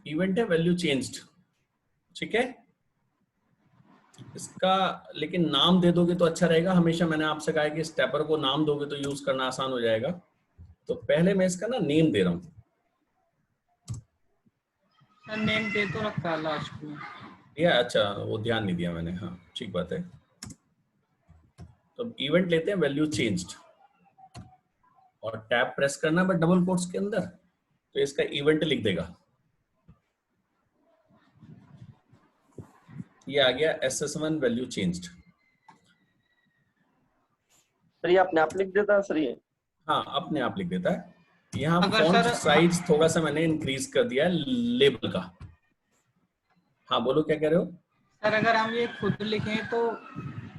Event है value changed, ठीक है। इसका लेकिन नाम दे दोगे तो अच्छा रहेगा। हमेशा मैंने आपसे कहा है कि स्टेपर को नाम दोगे तो यूज करना आसान हो जाएगा। तो पहले मैं इसका ना नेम दे रहा हूं। सर नेम दे तो रखा है लास्ट में। या अच्छा, वो ध्यान नहीं दिया मैंने। हाँ ठीक बात है। तो इवेंट लेते हैं वैल्यू चेंज्ड और टैब प्रेस करना बट डबल कोट्स के अंदर, तो इसका इवेंट लिख देगा। ये आ गया SS1 वैल्यू चेंज्ड। सर ये अपने आप लिख देता है सर ये? हाँ अपने आप लिख देता है। यहाँ अगर फॉन्ट सर साइज थोड़ा सा मैंने इंक्रीज कर दिया है लेबल का। हाँ बोलो क्या कह रहे हो? सर अगर हम ये खुद लिखें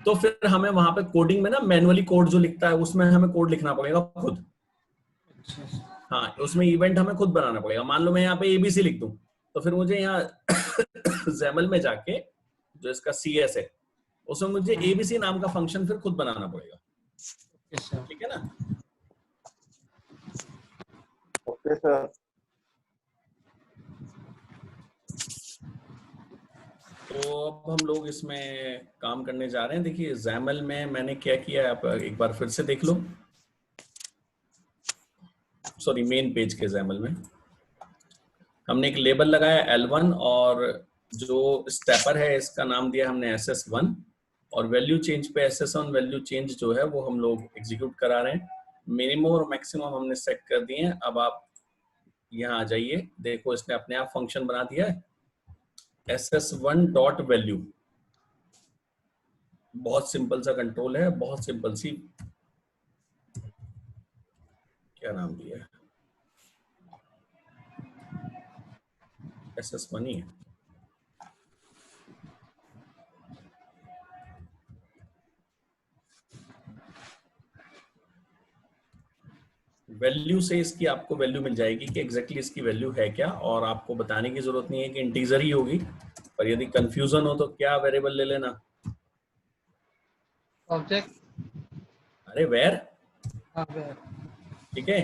तो फिर हमें वहां पे कोडिंग में ना मैनुअली कोड जो लिखता है उसमें हमें कोड लिखना पड़ेगा खुद। हाँ उसमें इवेंट हमें खुद बनाना पड़ेगा। मान लो मैं यहाँ पे ABC लिख दूं तो फिर मुझे यहाँ XAML में जाके जो इसका CS है उसमें मुझे ABC नाम का फंक्शन फिर खुद बनाना पड़ेगा। ठीक है ना? Okay sir. तो अब हम लोग इसमें काम करने जा रहे हैं। देखिए XAML में मैंने क्या किया है आप एक बार फिर से देख लो। सॉरी मेन पेज के XAML में हमने एक लेबल लगाया L1 और जो स्टेपर है इसका नाम दिया हमने SS1 और वैल्यू चेंज पे SS1 वैल्यू चेंज जो है वो हम लोग एग्जीक्यूट करा रहे हैं। मिनिमम और मैक्सिमम हमने सेट कर दिए हैं। अब आप यहाँ आ जाइए, देखो इसने अपने आप फंक्शन बना दिया है SS1 डॉट वैल्यू। बहुत सिंपल सा कंट्रोल है, बहुत सिंपल सी, क्या नाम दिया है, SS1 ही है। वैल्यू से इसकी आपको वैल्यू मिल जाएगी कि एग्जैक्टली इसकी वैल्यू है क्या, और आपको बताने की जरूरत नहीं है कि इंटीजर ही होगी। पर यदि कंफ्यूजन हो तो क्या वेरिएबल ले लेना, ऑब्जेक्ट। अरे वेर। ठीक है।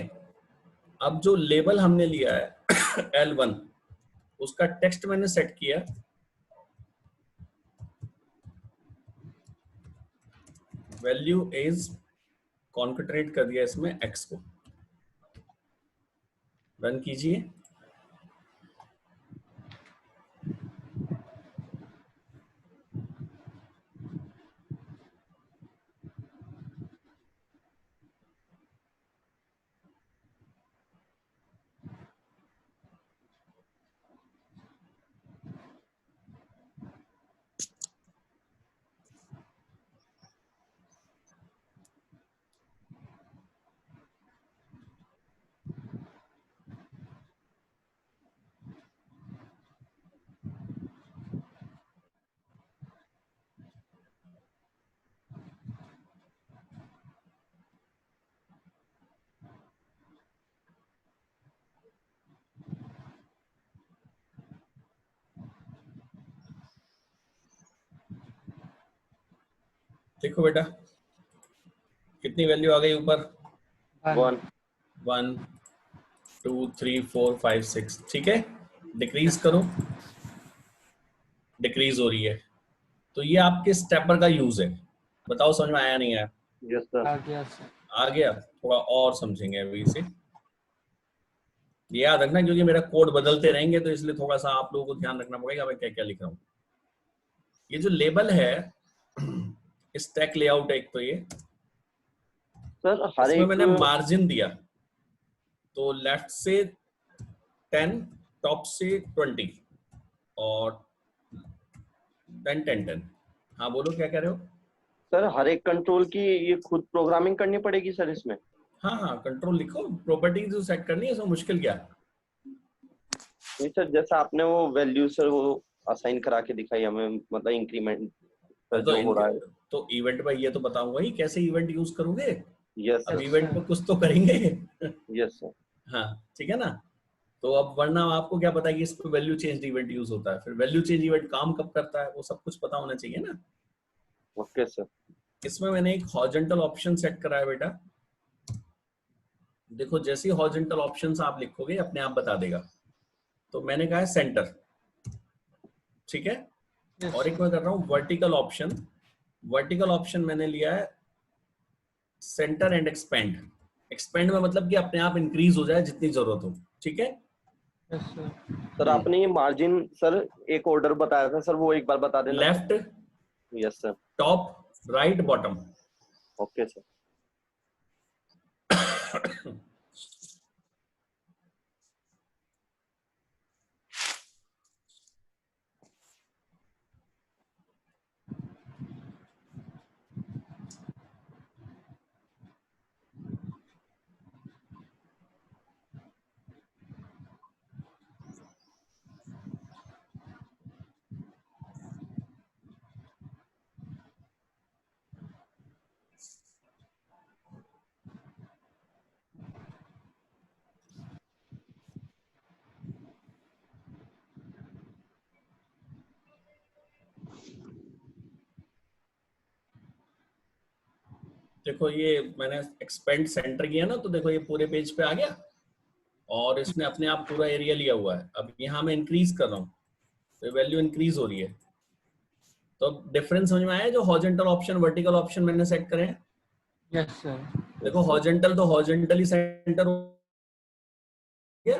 अब जो लेबल हमने लिया है L1 उसका टेक्स्ट मैंने सेट किया, वैल्यू इज कॉन्केटनेट कर दिया इसमें x को। रन कीजिए। देखो बेटा कितनी वैल्यू आ गई ऊपर, 1 2 3 4 5 6। ठीक है, डिक्रीज करो, डिक्रीज हो रही है। तो ये आपके स्टेपर का यूज है। बताओ समझ में आया नहीं आया? Yes sir. आ गया। थोड़ा और समझेंगे अभी इसे। याद रखना क्योंकि मेरा कोड बदलते रहेंगे तो इसलिए थोड़ा सा आप लोगों को ध्यान रखना पड़ेगा मैं क्या क्या लिख रहा हूँ। ये जो लेबल है स्टैक लेआउट है एक, तो ये सर हर इसमें एक मैंने मार्जिन दिया तो लेफ्ट से 10, टॉप से 20 और 10 10 10। हाँ बोलो क्या कह रहे हो? सर हर एक कंट्रोल की ये खुद प्रोग्रामिंग करनी पड़ेगी सर इसमें? हाँ हाँ कंट्रोल लिखो, प्रॉपर्टी जो सेट करनी है इसमें मुश्किल क्या? नहीं सर, जैसा आपने वो वैल्यू सर वो असाइन करा के दिखाई हमें, मतलब इंक्रीमेंट सर जो हो रहा है। तो इवेंट में ये तो बताऊंगा ही कैसे इवेंट यूज करोगे। यस अब सर। इवेंट में कुछ तो करेंगे। Yes sir. हाँ ठीक है ना। तो अब वरना आपको क्या पता है कि इस पे वैल्यू चेंज इवेंट यूज होता है, फिर वैल्यू चेंज इवेंट काम कब करता है वो सब कुछ पता होना चाहिए ना। Okay sir. इसमें मैंने एक हॉरिजॉन्टल ऑप्शन सेट करा है बेटा। देखो जैसे ही हॉरिजॉन्टल ऑप्शंस आप लिखोगे अपने आप बता देगा। तो मैंने कहा है सेंटर, ठीक है। Yes, और एक मैं कर रहा हूँ वर्टिकल ऑप्शन। वर्टिकल ऑप्शन मैंने लिया है सेंटर एंड एक्सपेंड। एक्सपेंड में मतलब कि अपने आप इंक्रीज हो जाए जितनी जरूरत हो, ठीक है। yes, sir. सर आपने ये मार्जिन सर एक ऑर्डर बताया था सर, वो एक बार बता देना। Left, yes sir. Top, right, bottom. Okay sir. देखो ये मैंने एक्सपेंड सेंटर किया ना, तो देखो ये पूरे पेज पे आ गया और इसने अपने आप पूरा एरिया लिया हुआ है। अब यहाँ मैं इंक्रीज कर रहा हूँ तो वैल्यू इंक्रीज हो रही है। तो डिफरेंस समझ में आया जो हॉरिजॉन्टल ऑप्शन वर्टिकल ऑप्शन मैंने सेट करे हैं। Yes, sir. देखो हॉरिजॉन्टल तो हॉरिजॉन्टली सेंटर हो गया,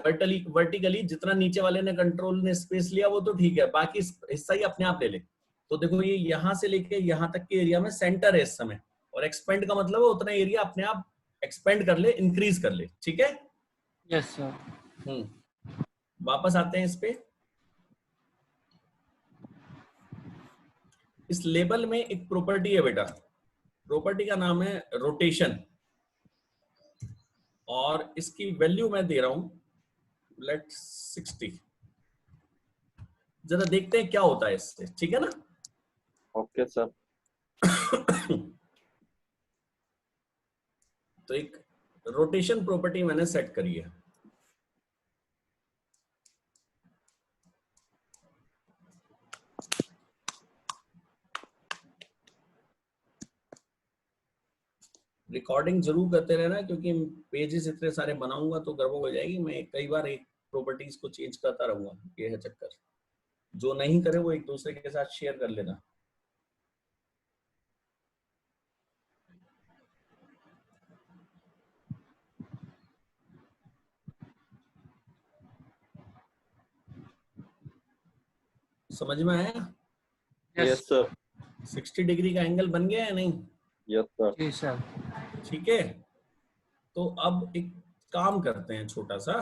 वर्टिकली जितना नीचे वाले ने कंट्रोल ने स्पेस लिया वो तो ठीक है, बाकी हिस्सा ही अपने आप ले ले। तो देखो ये यहाँ से लेके यहाँ तक के एरिया में सेंटर है इस समय, और एक्सपेंड का मतलब है उतना एरिया अपने आप एक्सपेंड कर ले, इंक्रीज कर ले, ठीक है। Yes, sir. वापस आते हैं इस पे। इस लेबल में एक प्रॉपर्टी है बेटा, प्रॉपर्टी का नाम है रोटेशन, और इसकी वैल्यू मैं दे रहा हूं लेट 60। जरा देखते हैं क्या होता है इससे, ठीक है ना। Okay sir. तो एक रोटेशन प्रॉपर्टी मैंने सेट करी है। रिकॉर्डिंग जरूर करते रहना क्योंकि पेजेस इतने सारे बनाऊंगा तो गड़बड़ हो जाएगी। मैं कई बार एक प्रॉपर्टीज को चेंज करता रहूंगा, ये है चक्कर। जो नहीं करे वो एक दूसरे के साथ शेयर कर लेना। समझ में आया? Yes sir. 60 डिग्री का एंगल बन गया है नहीं? Yes sir. जी सर। ठीक है, तो अब एक काम करते हैं छोटा सा।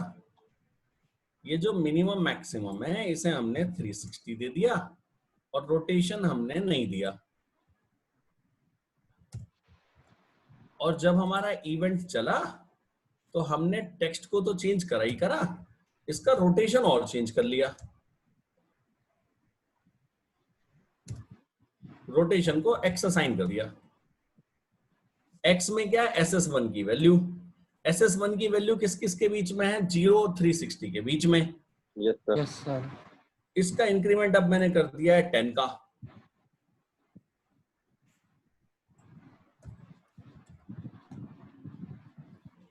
ये जो मिनिमम मैक्सिमम है इसे हमने 360 दे दिया और रोटेशन हमने नहीं दिया। और जब हमारा इवेंट चला तो हमने टेक्स्ट को तो चेंज करा ही करा, इसका रोटेशन और चेंज कर लिया। रोटेशन को x असाइन कर दिया। x में क्या है? SS1 की वैल्यू। SS1 की वैल्यू किस किस के बीच में है? 0 और 360 के बीच में। Yes sir. Yes sir. इसका इंक्रीमेंट अब मैंने कर दिया है 10 का।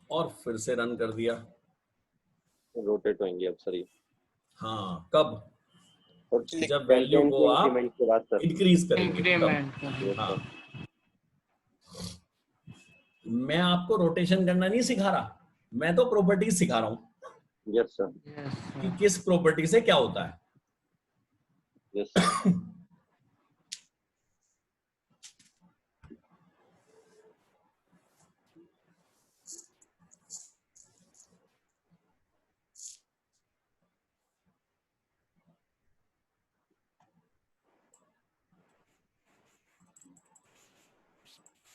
और फिर से रन कर दिया। रोटेट होंगे अब सर ये। हाँ, कब? और जब वैल्यू को आप इंक्रीमेंट के बाद सर इंक्रीज करेंगे इंक्रीमेंट तब। हाँ, मैं आपको रोटेशन करना नहीं सिखा रहा, मैं तो प्रॉपर्टीज सिखा रहा हूं। Yes sir. कि किस प्रॉपर्टी से क्या होता है। Yes sir.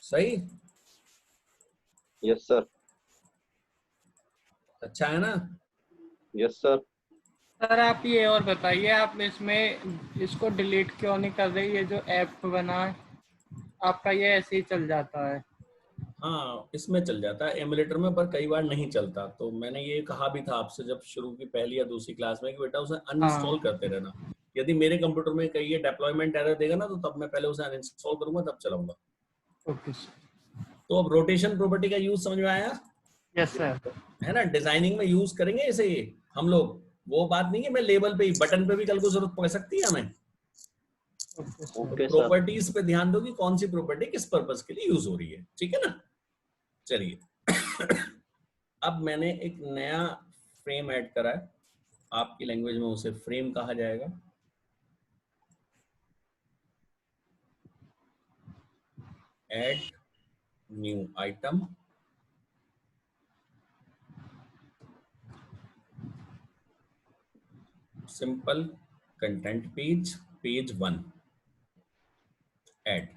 सही? Yes sir. अच्छा है ना? Yes sir. सर आप ये और बताइए, आप इसमें इसको डिलीट क्यों नहीं कर रहे? ये जो ऐप बना है आपका ये ऐसे ही चल जाता है। हाँ, इसमें चल जाता है एमुलेटर में, पर कई बार नहीं चलता। तो मैंने ये कहा भी था आपसे जब शुरू की पहली या दूसरी क्लास में कि बेटा उसे अनइंस्टॉल करते रहना। यदि मेरे कंप्यूटर में कहीं ये डिप्लॉयमेंट एरर देगा ना तो तब मैं पहले उसे अनइंस्टॉल करूंगा तब चलाऊंगा। Okay sir. तो अब रोटेशन प्रॉपर्टी का यूज समझ में आया? Yes sir. है ना? डिजाइनिंग में यूज करेंगे इसे हम लोग। वो बात नहीं है, मैं लेबल पे ही, बटन पे भी कल को जरूरत पड़ सकती है हमें। Okay sir. प्रॉपर्टीज पे ध्यान दो कि कौन सी प्रॉपर्टी किस पर्पस के लिए यूज हो रही है, ठीक है ना। चलिए अब मैंने एक नया फ्रेम ऐड करा है, आपकी लैंग्वेज में उसे फ्रेम कहा जाएगा। Add new item, simple content page, page 1, add.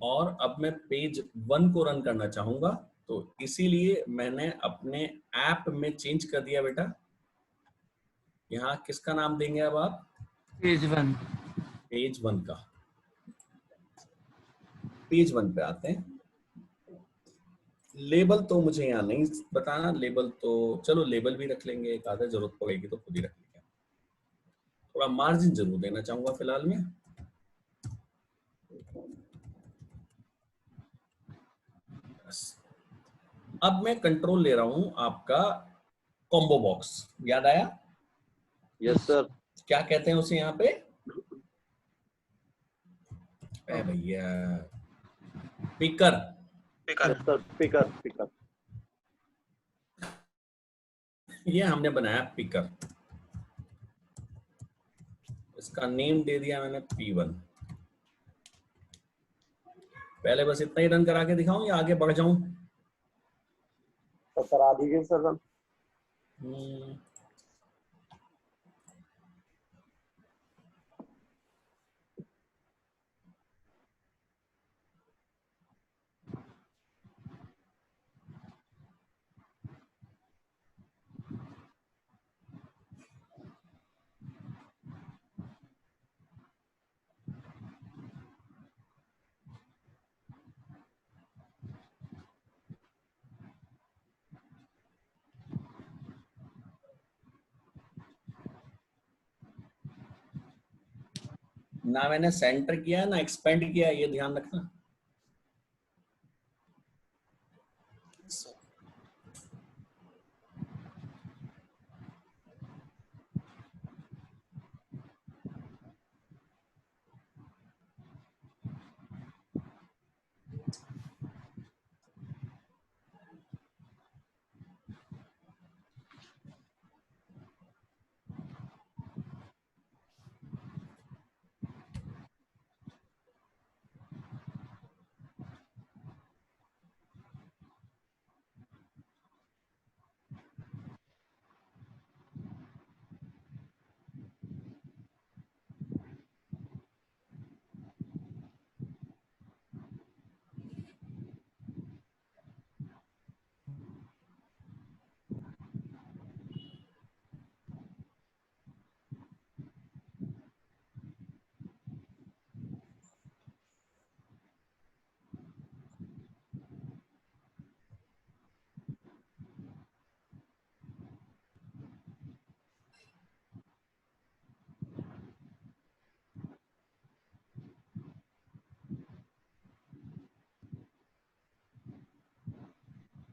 और अब मैं पेज 1 को रन करना चाहूंगा, तो इसीलिए मैंने अपने ऐप में चेंज कर दिया बेटा। यहाँ किसका नाम देंगे अब आप? पेज 1। पेज 1 का। पेज 1 पे आते हैं। लेबल तो मुझे यहाँ नहीं बताना, लेबल तो चलो लेबल भी रख लेंगे, एक आधा जरूरत पड़ेगी तो खुद ही रख लेंगे। थोड़ा मार्जिन जरूर देना चाहूंगा फिलहाल में। अब मैं कंट्रोल ले रहा हूं आपका कॉम्बो बॉक्स, याद आया? Yes sir. क्या कहते हैं उसे यहाँ पे? भैया picker. Yes sir, picker picker. ये हमने बनाया पिकर, इसका नेम दे दिया मैंने P1। पहले बस इतना ही रन करा के दिखाऊं या आगे बढ़ जाऊं? तो करा दीजिए सर रन। ना मैंने सेंटर किया ना एक्सपेंड किया, ये ध्यान रखना।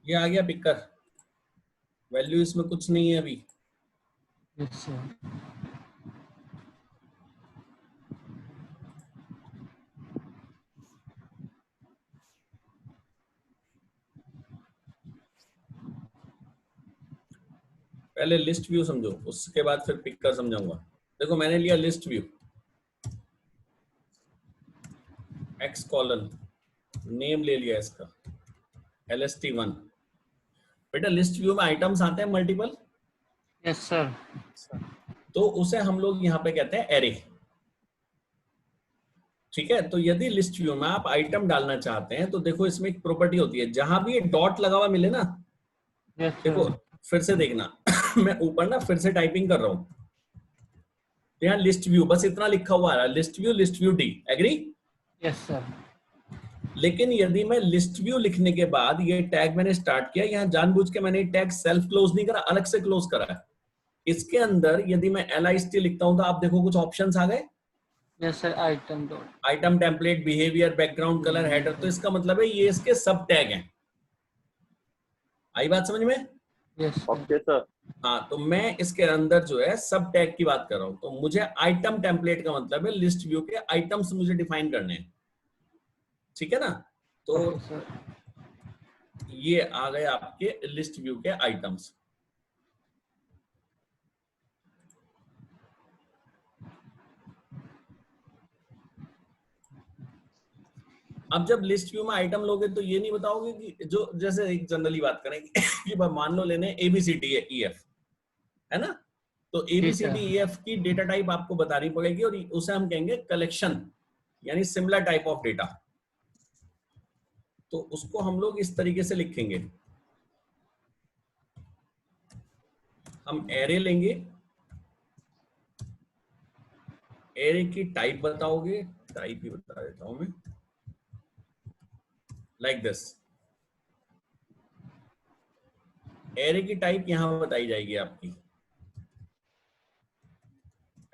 ये आ गया पिकर, वैल्यू इसमें कुछ नहीं है अभी। Yes sir. पहले लिस्ट व्यू समझो, उसके बाद फिर पिकर समझाऊंगा। देखो मैंने लिया list view, x colon, name ले लिया इसका LST1। बेटा लिस्ट व्यू में आइटम्स आते हैं मल्टीपल। Yes sir. तो उसे हम लोग यहाँ पे कहते हैं एरे, ठीक है। तो यदि लिस्ट व्यू में आप आइटम डालना चाहते हैं तो देखो इसमें एक प्रॉपर्टी होती है, जहां भी ये डॉट लगा हुआ मिले ना, यस देखो सर। फिर से देखना मैं ऊपर ना फिर से टाइपिंग कर रहा हूं, तो यहाँ लिस्ट व्यू बस इतना लिखा हुआ है, list view D, agree? Yes sir. लेकिन यदि मैं लिस्ट व्यू लिखने के बाद ये टैग मैंने स्टार्ट किया, यहाँ जानबूझ के मैंने टैग सेल्फ क्लोज नहीं करा, अलग से क्लोज करा है। इसके अंदर यदि मैं LIST लिखता हूं तो आप देखो कुछ ऑप्शंस आ गए। Yes sir, item dot, item template, behaviour, background colour, header. तो इसका मतलब है ये इसके सब टैग हैं। आई बात समझ में? Yes sir, okay sir. हाँ, तो मैं इसके अंदर जो है सब टैग की बात कर रहा हूँ। तो मुझे आइटम टेम्पलेट का मतलब है लिस्ट व्यू के आइटम्स मुझे डिफाइन करने हैं, ठीक है ना? तो ओके सर, ये आ गए आपके लिस्ट व्यू के आइटम्स। अब जब लिस्ट व्यू में आइटम लोगे तो ये नहीं बताओगे कि जो, जैसे एक जनरली बात करें कि मान लो लेने ABCD E F, है ना? तो जी ABCD सर, E F की डेटा टाइप आपको बतानी पड़ेगी और उसे हम कहेंगे कलेक्शन, यानी सिमिलर टाइप ऑफ डेटा। तो उसको हम लोग इस तरीके से लिखेंगे, हम एरे लेंगे, एरे की टाइप बताओगे, टाइप ही बता देता हूं मैं, लाइक दिस। एरे की टाइप यहां बताई जाएगी आपकी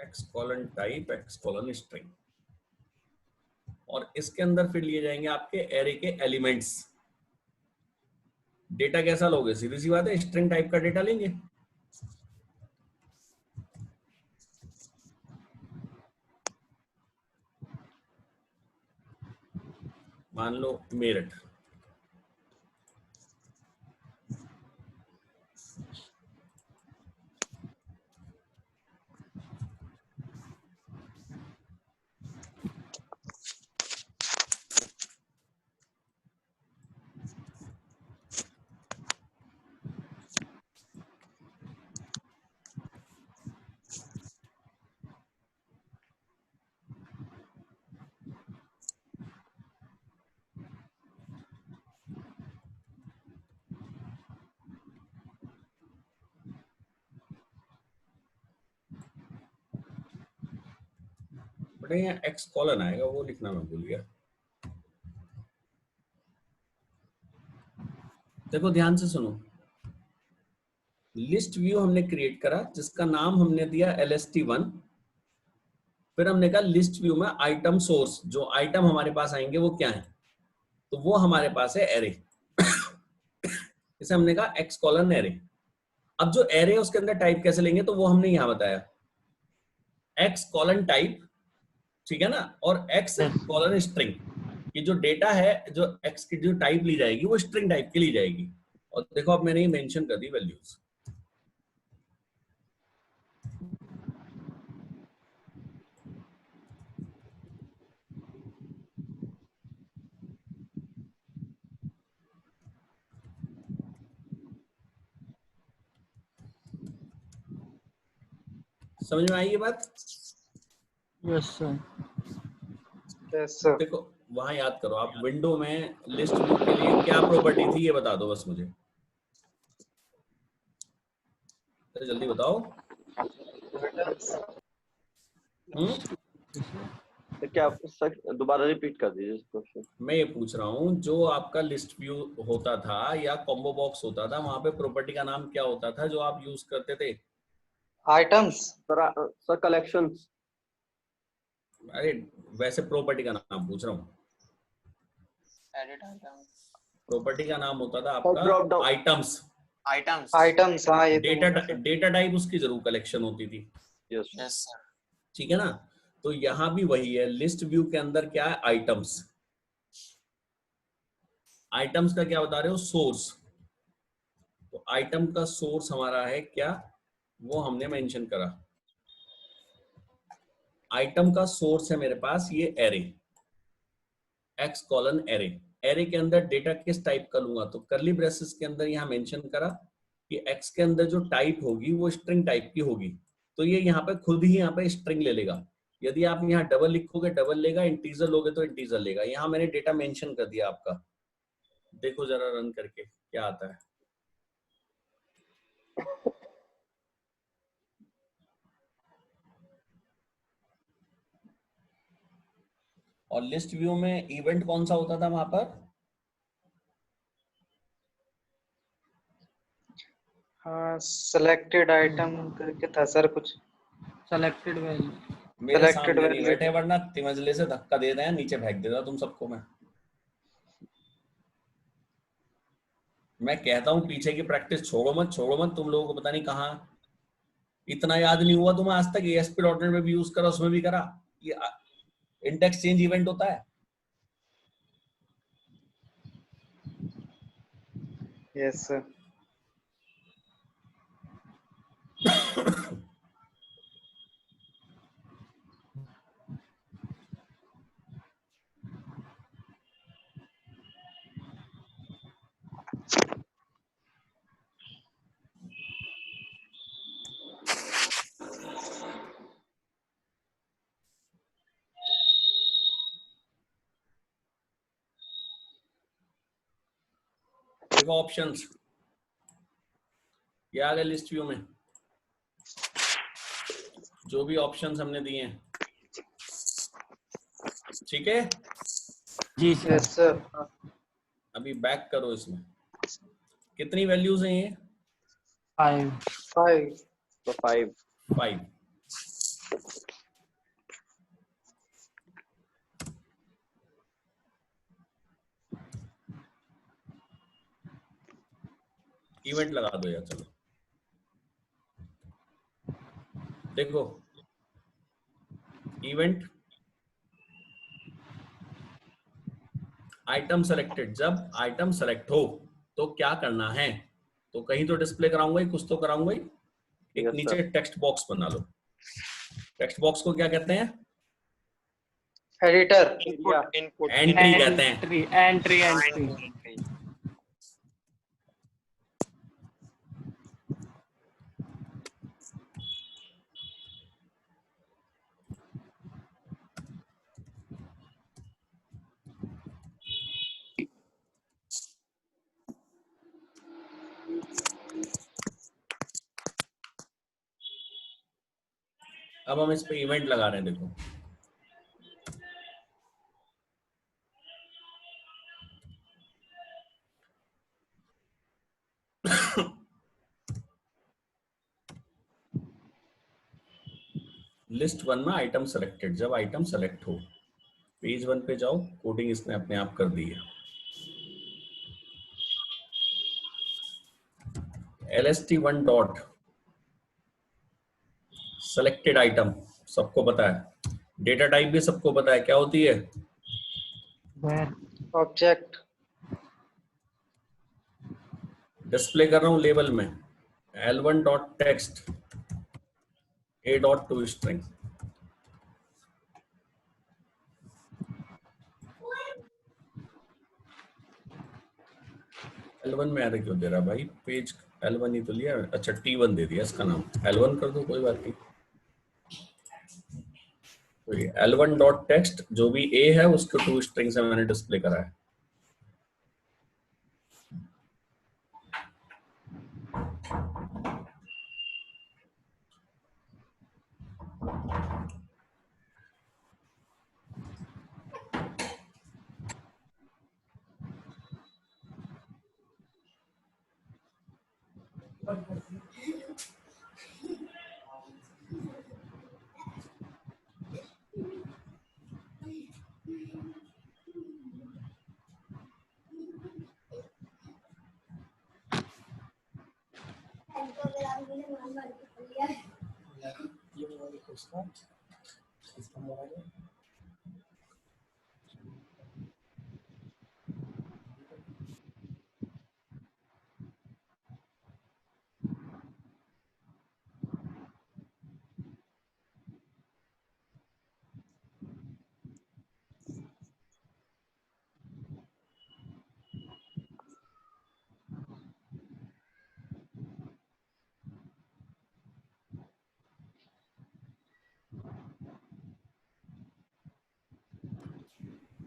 x colon type, x colon string, और इसके अंदर फिर लिए जाएंगे आपके एरे के एलिमेंट्स। डेटा कैसा लोगे? सीधी सी बात है, स्ट्रिंग टाइप का डेटा लेंगे। मान लो मेरठ, बट यहाँ एक्स कॉलन आएगा, वो लिखना मैं भूल गया। देखो ध्यान से सुनो, लिस्ट व्यू हमने क्रिएट करा जिसका नाम हमने दिया LST1। फिर हमने कहा लिस्ट व्यू में आइटम सोर्स, जो आइटम हमारे पास आएंगे वो क्या है? तो वो हमारे पास है एरे। इसे हमने कहा एक्स कॉलन एरे। अब जो एरे है उसके अंदर टाइप कैसे लेंगे, तो वो हमने यहां बताया, एक्स कॉलन टाइप, ठीक है ना, और एक्स यस, कॉलन स्ट्रिंग। ये जो डेटा है, जो एक्स की जो टाइप ली जाएगी वो स्ट्रिंग टाइप की ली जाएगी। और देखो अब मैंने ये मेंशन कर दी वैल्यूज। समझ में आई ये बात? Yes sir, yes sir. देखो वहां याद करो, आप विंडो में लिस्ट व्यू के लिए क्या प्रॉपर्टी थी ये बता दो बस मुझे, तो जल्दी बताओ। तो क्या आप दोबारा रिपीट कर दीजिए इस क्वेश्चन। मैं ये पूछ रहा हूँ, जो आपका लिस्ट व्यू होता था या कॉम्बो बॉक्स होता था, वहां पे प्रॉपर्टी का नाम क्या होता था जो आप यूज करते थे? आइटम्स। Sir collections. अरे वैसे प्रॉपर्टी का नाम पूछ रहा हूँ। एडिट आइटम, प्रॉपर्टी का नाम होता था और ड्रॉप आपका डाउन। आइटम्स। आइटम्स, आइटम्स, हाँ ये तो डेटा बोला सर। डेटा टाइप उसकी जरूर कलेक्शन होती थी, यस। यस सर, ठीक है ना? तो यहां भी वही है, लिस्ट व्यू के अंदर क्या है? आइटम्स। आइटम्स का क्या बता रहे हो? सोर्स। तो आइटम का सोर्स हमारा है क्या, वो हमने मेंशन करा। आइटम का सोर्स है मेरे पास ये array, x colon array. Array के अंदर डेटा किस टाइप का लूंगा, तो कर्ली ब्रेसेस के अंदर यहां मेंशन करा कि एक्स के अंदर जो टाइप होगी वो स्ट्रिंग टाइप की होगी। तो ये यहाँ पे खुद ही यहाँ पे स्ट्रिंग ले लेगा। यदि आप यहाँ डबल लिखोगे डबल लेगा, इंटीजर लोगे तो इंटीजर लेगा। यहाँ मैंने डेटा मेंशन कर दिया आपका, देखो जरा रन करके क्या आता है। और लिस्ट व्यू में इवेंट कौन सा होता था वहां पर? हाँ, सिलेक्टेड आइटम करके था सर कुछ। सेलेक्टेड वैल्यू, मेरे Selected सामने नहीं value. बैठे वरना तिमंजले से धक्का दे रहे हैं, नीचे फेंक देता तुम सबको। मैं कहता हूँ पीछे की प्रैक्टिस छोड़ो मत, छोड़ो मत। तुम लोगों को पता नहीं कहाँ इतना याद नहीं हुआ तुम्हें आज तक। ASP.NET में भी यूज करा, उसमें भी करा। ये इंडेक्स चेंज इवेंट होता है। Yes, sir. देखो ऑप्शंस, ये आ गए लिस्ट व्यू में जो भी ऑप्शंस हमने दिए हैं। ठीक है, जी सर। Yes, sir. अभी बैक करो। इसमें कितनी वैल्यूज हैं ये? 5। 5. तो 5। 5। इवेंट लगा दो यार, चलो। देखो इवेंट आइटम सेलेक्टेड, जब आइटम सेलेक्ट हो तो क्या करना है? तो कहीं तो डिस्प्ले कराऊंगा ही, कुछ तो कराऊंगा ही। एक Yes, नीचे टेक्स्ट बॉक्स बना लो। टेक्स्ट बॉक्स को क्या कहते हैं? Editor. इनपुट एंट्री कहते हैं। एंट्री। अब हम इस पे इवेंट लगा रहे हैं, देखो। लिस्ट 1 में आइटम सेलेक्टेड, जब आइटम सेलेक्ट हो। पेज 1 पे जाओ, कोडिंग इसने अपने आप कर दी है। lst1 डॉट सेलेक्टेड आइटम सबको पता है। डेटा टाइप भी सबको पता है, क्या होती है? Object. डिस्प्ले कर रहा हूं लेबल में l1 dot text a dot to string. l1 में एरर क्यों दे रहा भाई? पेज l1 ही तो लिया। अच्छा t1 दे दिया, इसका नाम l1 कर दो, कोई बात नहीं। तो ये l1 डॉट टेक्स्ट जो भी a है उसको टू स्ट्रिंग से मैंने डिस्प्ले करा है।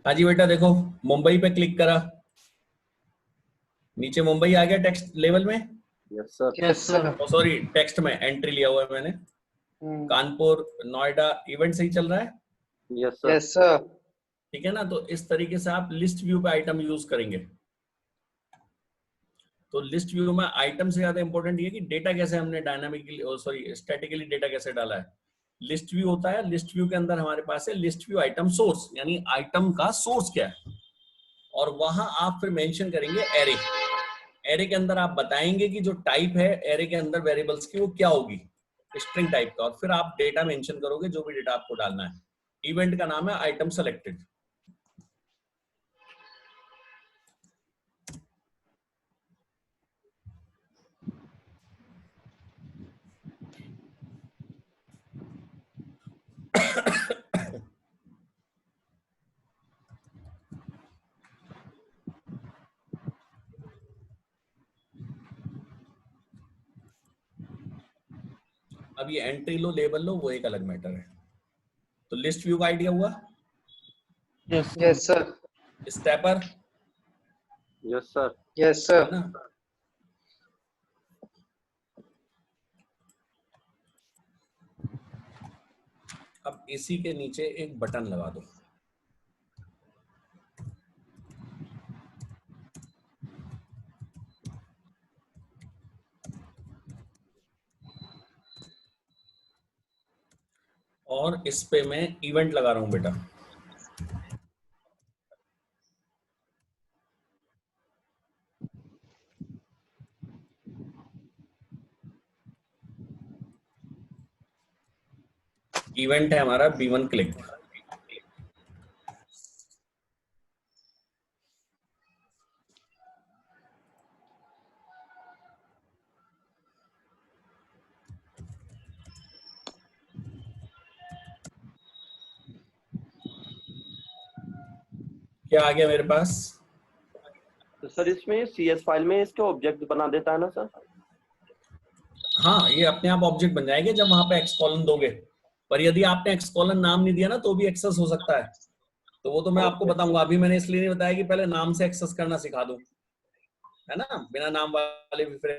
हाँ जी बेटा, देखो मुंबई पे क्लिक करा, नीचे मुंबई आ गया टेक्स्ट लेवल में। Yes sir. Yes, sir. Sorry, text में एंट्री लिया हुआ है मैंने। कानपुर, नोएडा इवेंट सही चल रहा है। Yes sir. Yes, sir. ठीक है ना? तो इस तरीके से आप लिस्ट व्यू पे आइटम यूज करेंगे। तो लिस्ट व्यू में आइटम से ज्यादा इंपॉर्टेंट ये कि डेटा कैसे हमने डायनामिकली, सॉरी स्टैटिकली डेटा कैसे डाला है। लिस्ट व्यू होता है, लिस्ट व्यू के अंदर हमारे पास है लिस्ट व्यू आइटम सोर्स, यानी आइटम का सोर्स क्या है, और वहां आप फिर मेंशन करेंगे एरे। एरे के अंदर आप बताएंगे कि जो टाइप है एरे के अंदर वेरिएबल्स की वो क्या होगी, स्ट्रिंग टाइप का, और फिर आप डेटा मेंशन करोगे जो भी डेटा आपको डालना है। इवेंट का नाम है आइटम सेलेक्टेड। अब ये एंट्री लो, लेबल लो, वो एक अलग मैटर है। तो लिस्ट व्यू का आइडिया हुआ। Yes yes sir. Stepper, yes sir. Yes है सर। ना। अब इसी के नीचे एक बटन लगा दो। और इस पे मैं इवेंट लगा रहा हूं बेटा। इवेंट है हमारा B1 क्लिक। क्या आ गया मेरे पास। तो सर इसमें CS फाइल में इसके ऑब्जेक्ट बना देता है ना सर। हाँ, ये अपने आप ऑब्जेक्ट बन जाएंगे जब वहां पे एक्स कॉलन दोगे, पर यदि आपने एक्स कॉलन नाम नहीं दिया ना तो भी एक्सेस हो सकता है। तो वो तो मैं आपको ओके। बताऊंगा, अभी मैंने इसलिए नहीं बताया कि पहले नाम से एक्सेस करना सिखा दूं, है ना। बिना नाम वाले भी फिर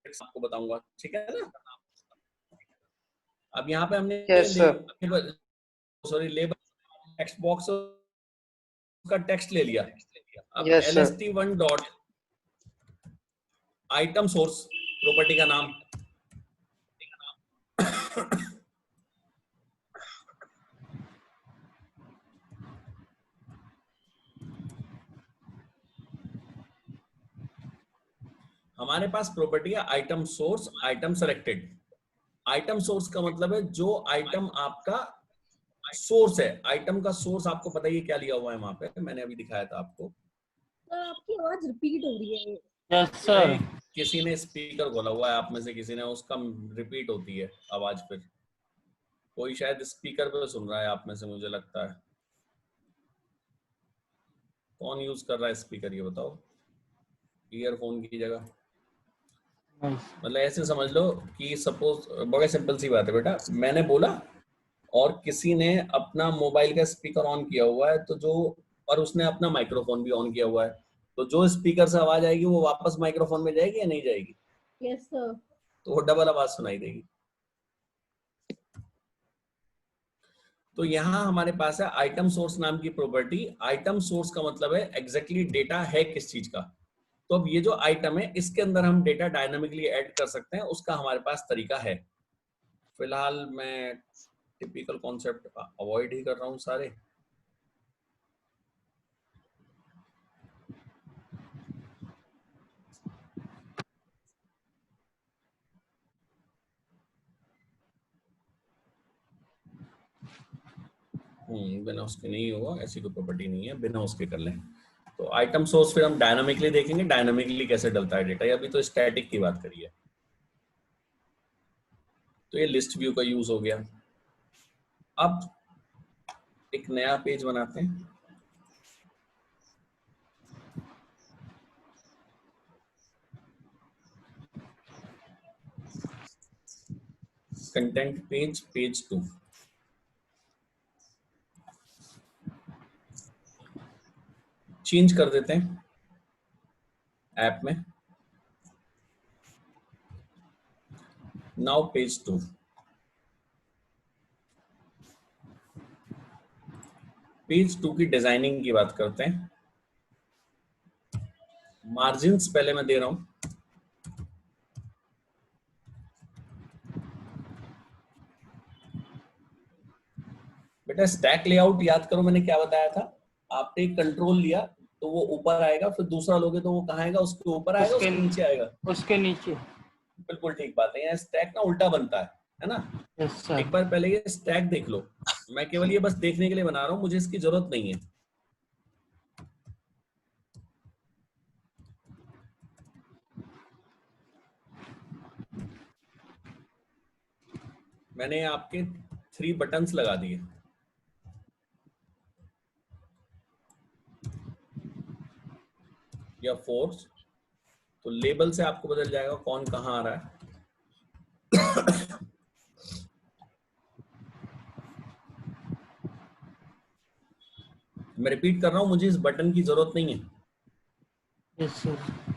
आपको बताऊंगा, ठीक है ना। अब यहाँ पे हमने yes sir. Label, sorry label text box का टेक्स्ट ले लिया। अब yes sir. lst1 dot item source property का नाम, हमारे पास प्रॉपर्टी है item source item selected. Item source का मतलब है जो आइटम आपका सोर्स है। आइटम का सोर्स आपको पता ही है क्या लिया हुआ है वहां पे, मैंने अभी दिखाया था आपको। सर आपकी आवाज रिपीट हो रही है। Yes sir. किसी ने स्पीकर खोला हुआ है आप में से किसी ने, उसका रिपीट होती है आवाज। फिर कोई शायद स्पीकर पे सुन रहा है आप में से, मुझे लगता है। कौन यूज कर रहा है स्पीकर ये बताओ, ईयरफोन की जगह। मतलब ऐसे समझ लो कि सपोज, बड़ा सिंपल सी बात है बेटा, मैंने बोला और किसी ने अपना मोबाइल का स्पीकर ऑन किया हुआ है, तो जो, और उसने अपना माइक्रोफोन भी ऑन किया हुआ है, तो जो स्पीकर से आवाज आएगी वो वापस माइक्रोफोन में जाएगी या नहीं जाएगी। Yes sir. तो वो डबल आवाज सुनाई देगी। तो यहाँ हमारे पास है आइटम सोर्स नाम की प्रॉपर्टी। आइटम सोर्स का मतलब है एग्जैक्टली डेटा है किस चीज का। तो अब ये जो आइटम है इसके अंदर हम डेटा डायनामिकली ऐड कर सकते हैं, उसका हमारे पास तरीका है। फिलहाल मैं टिपिकल कॉन्सेप्ट अवॉइड ही कर रहा हूँ सारे। बिना उसके नहीं होगा, ऐसी कोई प्रॉपर्टी नहीं है, बिना उसके कर लें। तो आइटम सोर्स फिर हम डायनामिकली देखेंगे, डायनामिकली कैसे डलता है डेटा। अभी तो स्टैटिक की बात करिए। तो ये लिस्ट व्यू का यूज हो गया। अब एक नया पेज बनाते हैं। Content page, page 2। चेंज कर देते हैं ऐप में। Now page 2। पेज 2 की डिजाइनिंग की बात करते हैं। मार्जिन्स पहले मैं दे रहा हूं। बेटा स्टैक लेआउट याद करो मैंने क्या बताया था, आपने कंट्रोल लिया तो वो ऊपर आएगा, फिर दूसरा लोगे तो वो कहाँ आएगा, उसके ऊपर आएगा, उसके नीचे आएगा। उसके नीचे। बिल्कुल ठीक बात है, यहाँ स्टैक ना उल्टा बनता है ना। Yes sir. एक बार पहले ये स्टैक देख लो, मैं केवल ये बस देखने के लिए बना रहा हूँ, मुझे इसकी जरूरत नहीं है। मैंने आपके 3 बटन्स लगा दिए। या 4, तो लेबल से आपको बदल जाएगा कौन कहाँ आ रहा है। मैं रिपीट कर रहा हूं, मुझे इस बटन की जरूरत नहीं है। Yes sir.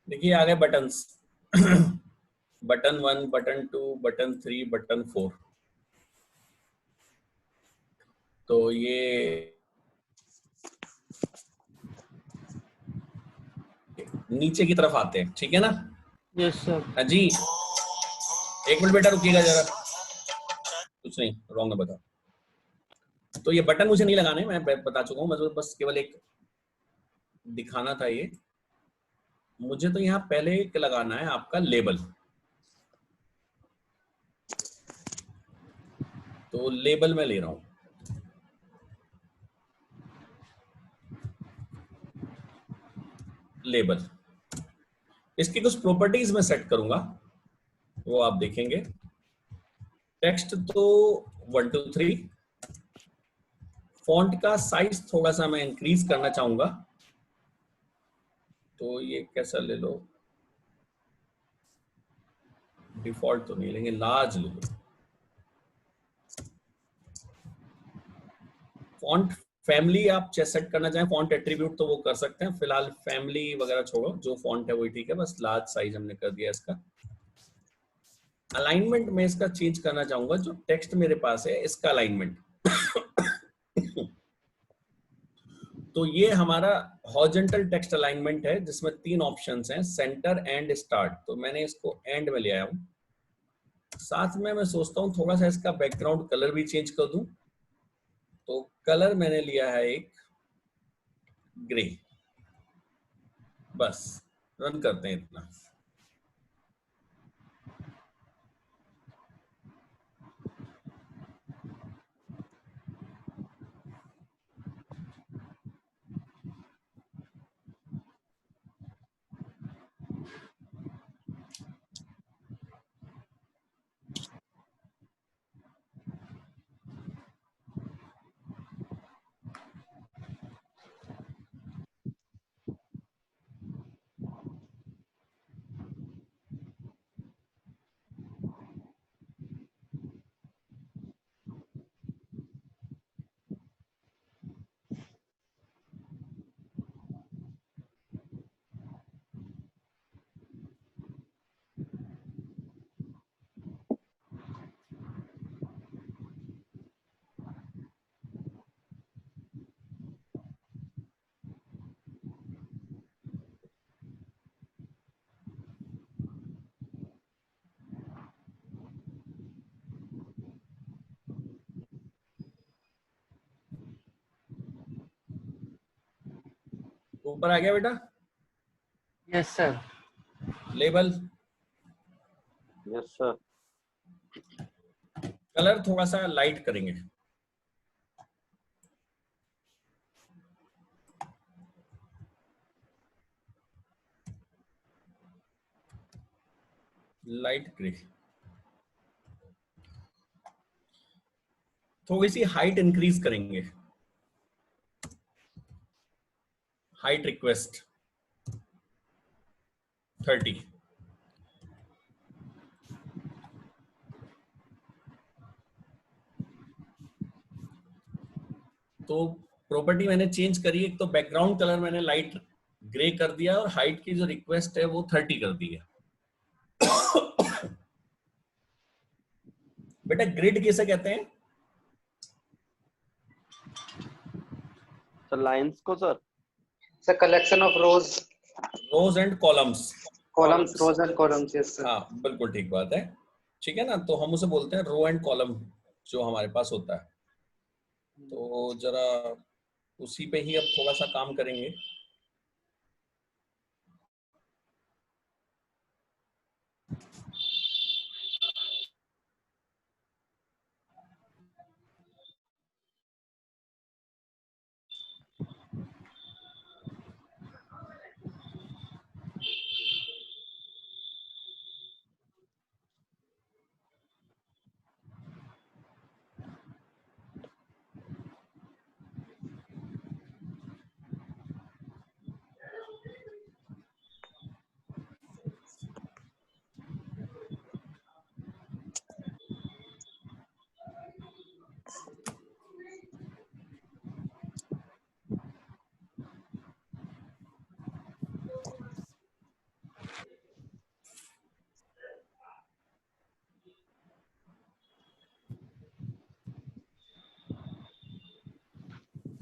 देखिए आ गए buttons. Button 1, button 2, button 3, button 4। तो ये नीचे की तरफ आते हैं, ठीक है ना। Yes sir. हाँ जी, एक मिनट बेटा रुकिएगा जरा, कुछ नहीं रॉन्ग है बता। तो ये बटन मुझे नहीं लगाने, मैं बता चुका हूँ, मैं बस केवल एक दिखाना था ये। मुझे तो यहाँ पहले एक लगाना है आपका लेबल। तो लेबल मैं ले रहा हूँ, लेबल। इसकी कुछ प्रॉपर्टीज मैं सेट करूंगा, वो आप देखेंगे। टेक्स्ट तो 1 2 3। फॉन्ट का साइज थोड़ा सा मैं इंक्रीज करना चाहूंगा, तो ये कैसा ले लो, डिफॉल्ट तो नहीं लेंगे, लार्ज ले लो। फॉन्ट फैमिली आप सेट करना चाहें, फॉन्ट एट्रीब्यूट तो वो कर सकते हैं, फिलहाल फैमिली वगैरह छोड़ो, जो फॉन्ट है वही ठीक है, बस लार्ज साइज हमने कर दिया इसका। अलाइनमेंट में इसका चेंज करना चाहूंगा, जो टेक्स्ट मेरे पास है इसका अलाइनमेंट। तो ये हमारा हॉरिजॉन्टल टेक्स्ट अलाइनमेंट है, जिसमें 3 ऑप्शंस हैं, सेंटर, एंड, स्टार्ट। तो मैंने इसको एंड में ले आया हूं। साथ में मैं सोचता हूँ थोड़ा सा इसका बैकग्राउंड कलर भी चेंज कर दूं। तो कलर मैंने लिया है एक ग्रे। बस रन करते हैं इतना। ऊपर आ गया बेटा? Yes sir. Label, yes sir. Colour थोड़ा सा लाइट करेंगे। Light grey. थोड़ी सी हाइट इंक्रीज करेंगे। Height request 30। तो प्रॉपर्टी मैंने चेंज करी, एक तो बैकग्राउंड कलर मैंने लाइट ग्रे कर दिया और हाइट की जो रिक्वेस्ट है वो 30 कर दी है। बेटा ग्रिड किसे कहते हैं? सर लाइंस को sir. Sir collection of rows, rows and columns. Columns, rows and columns. Yes sir. हाँ बिल्कुल ठीक बात है, ठीक है ना। तो हम उसे बोलते हैं रो एंड कॉलम जो हमारे पास होता है। तो जरा उसी पे ही अब थोड़ा सा काम करेंगे।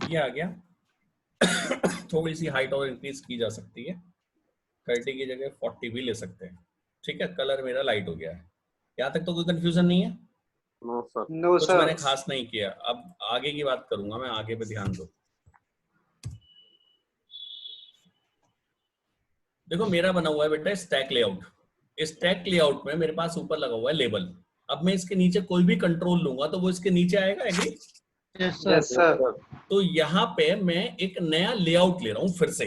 ये आ गया। थोड़ी सी हाइट और इंक्रीज की जा सकती है, 30 की जगह 40 भी ले सकते हैं। ठीक है, कलर मेरा लाइट हो गया है। यहाँ तक तो कोई कंफ्यूजन नहीं है? No sir. नो कुछ सर। मैंने खास नहीं किया। अब आगे की बात करूंगा मैं, आगे पे ध्यान दो। देखो मेरा बना हुआ है बेटा स्टैक लेआउट। स्टैक लेआउट में मेरे पास ऊपर लगा हुआ है लेबल। अब मैं इसके नीचे कोई भी कंट्रोल लूंगा तो वो इसके नीचे आएगा, agree? Yes sir. Yes sir. तो यहाँ पे मैं एक नया लेआउट ले रहा हूं फिर से।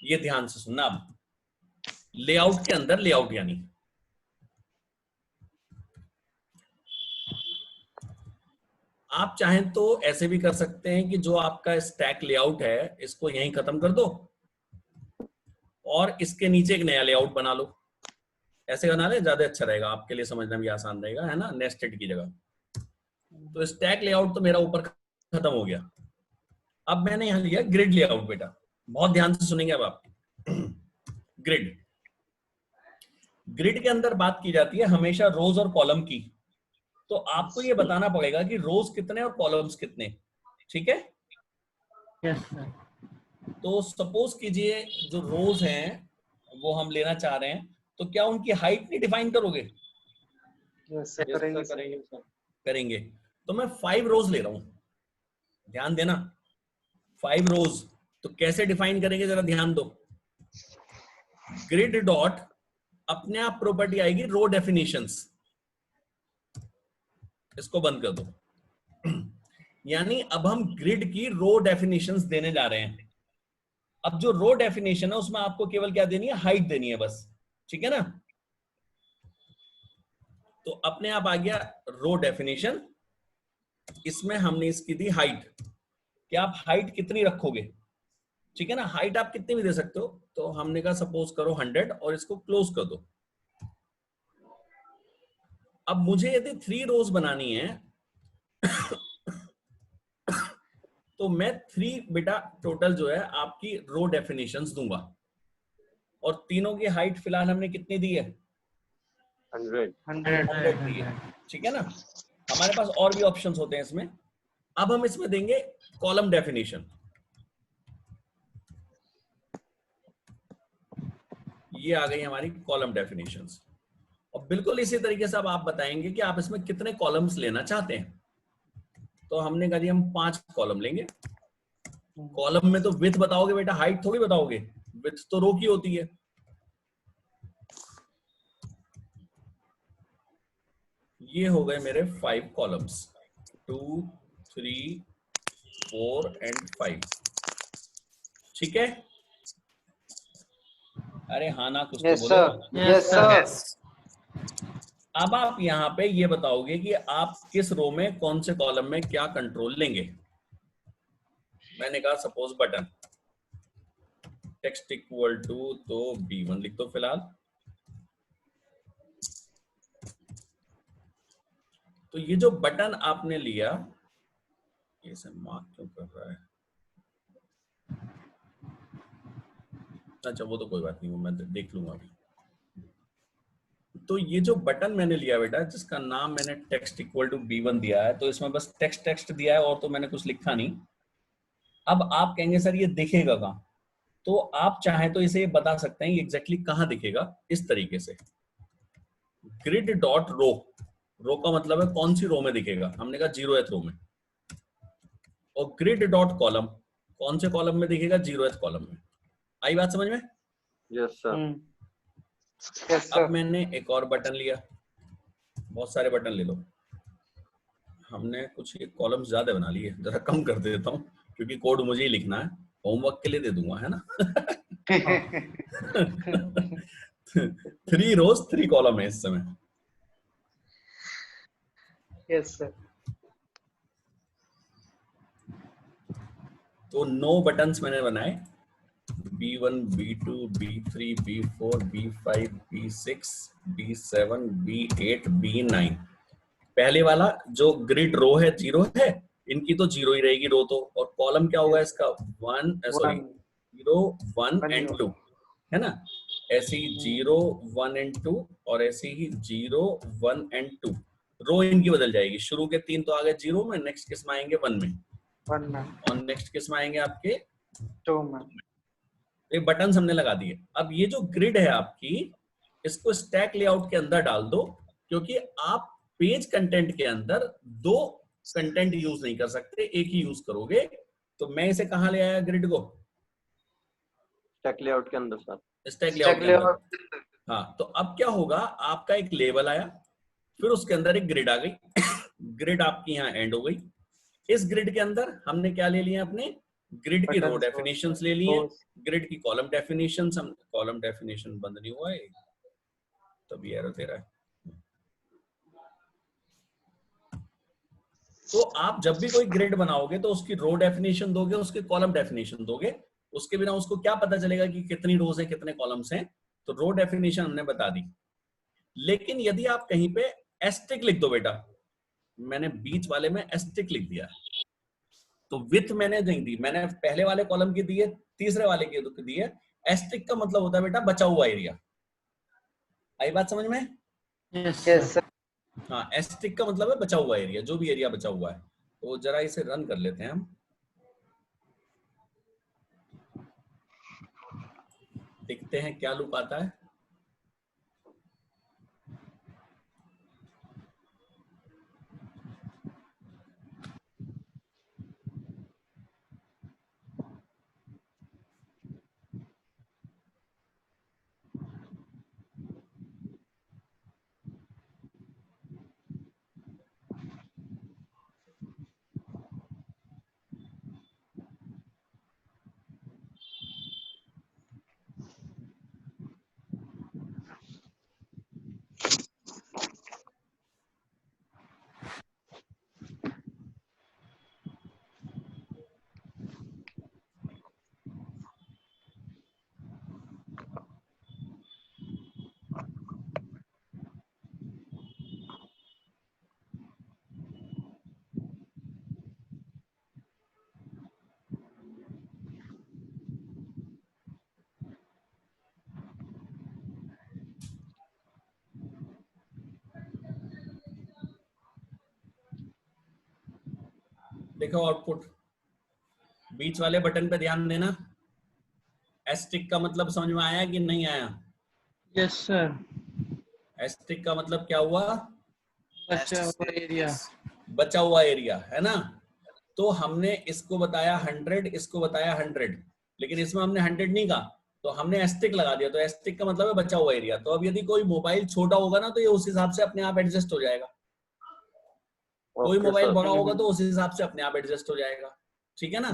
ये ध्यान से सुनना। अब लेआउट के अंदर लेआउट, यानी आप चाहें तो ऐसे भी कर सकते हैं कि जो आपका स्टैक लेआउट है इसको यहीं खत्म कर दो और इसके नीचे एक नया लेआउट बना लो। ऐसे बना ले, ज्यादा अच्छा रहेगा, आपके लिए समझना भी आसान रहेगा, है ना, नेस्टेड की जगह। तो स्टैक लेआउट तो मेरा ऊपर खत्म हो गया। अब मैंने यहां लिया ग्रिड लेआउट। बेटा बहुत ध्यान से सुनेंगे अब आप। ग्रिड, ग्रिड के अंदर बात की जाती है हमेशा रोज और कॉलम की। तो आपको ये बताना पड़ेगा कि रोज कितने और कॉलम्स कितने, ठीक है? Yes sir. तो सपोज कीजिए जो रोज हैं वो हम लेना चाह रहे हैं, तो क्या उनकी हाइट नहीं डिफाइन करोगे? यस सर, करेंगे सर। करेंगे सर। करेंगे। तो मैं 5 रोज ले रहा हूं, ध्यान देना, 5 रोज। तो कैसे डिफाइन करेंगे जरा ध्यान दो। ग्रिड डॉट अपने आप प्रॉपर्टी आएगी रो डेफिनेशंस, इसको बंद कर दो। यानी अब हम ग्रिड की रो डेफिनेशंस देने जा रहे हैं। अब जो रो डेफिनेशन है उसमें आपको केवल क्या देनी है? हाइट देनी है बस, ठीक है ना। तो अपने आप आ गया रो डेफिनेशन, इसमें हमने इसकी दी हाइट कि आप हाइट कितनी रखोगे, ठीक है ना। हाइट आप कितनी भी दे सकते हो। तो हमने कहा सपोज करो 100 और इसको क्लोज कर दो। अब मुझे यदि 3 रोज बनानी है तो मैं 3 बेटा टोटल जो है आपकी रो डेफिनेशंस दूंगा। और तीनों की हाइट फिलहाल हमने कितनी दी है? 100। 100 दी है, ठीक है ना। हमारे पास और भी ऑप्शंस होते हैं इसमें। अब हम इसमें देंगे कॉलम डेफिनेशन। ये आ गई हमारी कॉलम डेफिनेशंस। और बिल्कुल इसी तरीके से अब आप बताएंगे कि आप इसमें कितने कॉलम्स लेना चाहते हैं। तो हमने कहा जी हम 5 कॉलम लेंगे। कॉलम में तो विड्थ बताओगे बेटा, हाइट थोड़ी बताओगे, विड्थ तो रो की होती है। ये हो गए मेरे 5 कॉलम्स, 2 3 4 एंड 5। ठीक है, अरे हाँ ना कुछ तो Yes, बोलो। sir. Yes, sir. अब आप यहाँ पे ये बताओगे कि आप किस रो में कौन से कॉलम में क्या कंट्रोल लेंगे। मैंने कहा suppose button text equal to, तो B1 लिख दो फिलहाल। तो ये जो बटन आपने लिया, ये से मार्क क्यों कर रहा है? अच्छा वो तो कोई बात नहीं, वो मैं देख लूंगा अभी। तो ये जो बटन मैंने लिया बेटा, जिसका नाम मैंने टेक्स्ट इक्वल टू B1 दिया है, तो इसमें बस टेक्स्ट दिया है और तो मैंने कुछ लिखा नहीं। अब आप कहेंगे सर ये दिखेगा कहाँ? तो आप चाहें तो इसे बता सकते हैं एग्जैक्टली कहाँ दिखेगा, इस तरीके से ग्रिड डॉट रो। रो का मतलब है कौन सी रो में दिखेगा, हमने कहा 0th रो में। और ग्रिड डॉट कॉलम, कौन से कॉलम में दिखेगा, 0th कॉलम में। आई बात समझ में? Yes sir. Yes, sir. अब मैंने एक और बटन लिया, बहुत सारे बटन ले लो। हमने कुछ कॉलम्स ज्यादा बना लिए, जरा कम कर देता हूँ क्योंकि कोड मुझे ही लिखना है, होमवर्क के लिए दे दूंगा, है ना। 3 रोज 3 कॉलम है इस समय। Yes, sir. तो 9 बटन्स मैंने बनाए, B1 B2 B3 B4 B5 B6 B7 B8 B9। पहले वाला जो ग्रिड रो है 0 है, इनकी तो 0 ही रहेगी रो तो। और कॉलम क्या होगा इसका, 0 1 एंड 2, है ना। ऐसे ही 0 1 एंड 2 और ऐसे ही 0 1 एंड 2। रो इनकी बदल जाएगी, शुरू के 3 तो आ गए 0 में, नेक्स्ट किस में आएंगे 1 में, 1 man, और नेक्स्ट किस में आएंगे आपके 2 man. ये बटन हमने लगा दिए। अब ये जो ग्रिड है आपकी, इसको स्टैक लेआउट के अंदर डाल दो, क्योंकि आप पेज कंटेंट के अंदर 2 कंटेंट यूज नहीं कर सकते, एक ही यूज करोगे। तो मैं इसे कहां ले आया ग्रिड को, स्टैक लेआउट के अंदर सर। स्टैक लेआउट के अंदर। हाँ, तो अब क्या होगा, आपका एक लेबल आया, फिर उसके अंदर एक ग्रिड आ गई। ग्रिड आपकी यहाँ एंड हो गई। इस ग्रिड के अंदर हमने क्या ले लिया, अपने ग्रिड की रो डेफिनेशंस ले लिए, ग्रिड की कॉलम डेफिनेशंस। हम कॉलम डेफिनेशन बंद नहीं हुआ है तभी एरर दे रहा है। तो आप जब भी कोई ग्रिड बनाओगे तो उसकी रो डेफिनेशन दोगे, उसके कॉलम डेफिनेशन दोगे। उसके बिना उसको क्या पता चलेगा कि कितनी रोज है कितने कॉलम्स हैं। तो रो डेफिनेशन हमने बता दी। लेकिन यदि आप कहीं पे एस्टिक लिख दो बेटा, मैंने बीच वाले में एस्टिक लिख दिया, तो विथ मैंने नहीं दी, मैंने पहले वाले कॉलम की दी है, तीसरे वाले की दी है। एस्टिक का मतलब होता है बेटा बचा हुआ एरिया। आई बात समझ में? Yes, sir. हाँ, एस्टिक का मतलब है बचा हुआ एरिया, जो भी एरिया बचा हुआ है। तो जरा इसे रन कर लेते हैं हम, देखते हैं क्या लूप आता है। देखो आउटपुट, बीच वाले बटन पे ध्यान देना। एस्टिक का मतलब समझ में आया कि नहीं आया? Yes sir. एस्टिक का मतलब क्या हुआ? बचा हुआ एरिया। बचा हुआ एरिया, है ना। तो हमने इसको बताया 100, इसको बताया 100, लेकिन इसमें हमने 100 नहीं कहा, तो हमने एस्टिक लगा दिया। तो एस्टिक का मतलब है बचा हुआ एरिया। तो अब यदि कोई मोबाइल छोटा होगा ना तो ये उस हिसाब से अपने आप एडजस्ट हो जाएगा, कोई ओके मोबाइल सर। बड़ा होगा तो उस हिसाब से अपने आप एडजस्ट हो जाएगा। ठीक है ना?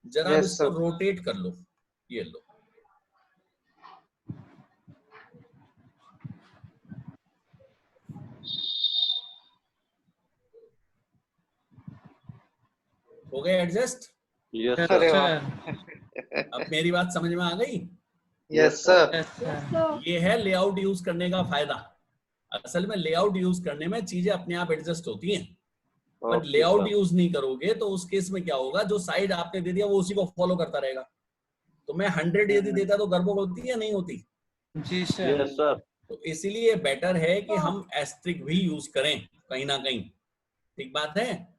जरा अब Yes, इसको sir. रोटेट कर लो, ये लो। हो गए एडजस्ट? Yes yes sir. अरे सर। वाह। अब मेरी बात समझ में आ गई? Yes sir. Yes yes sir. Sir. ये है लेआउट यूज करने का फायदा। असल में लेआउट यूज करने में चीजें अपने आप एडजस्ट होती हैं, पर ओके लेआउट सर। यूज नहीं करोगे तो उस केस में क्या होगा, जो साइड आपने दे दिया वो उसी को फॉलो करता रहेगा। तो मैं 100 यदि देता तो गड़बड़ होती या नहीं होती? जी सर। Yes sir. तो इसीलिए बेटर है कि हम एस्ट्रिक भी यूज करें कहीं ना कहीं। ठीक बात है?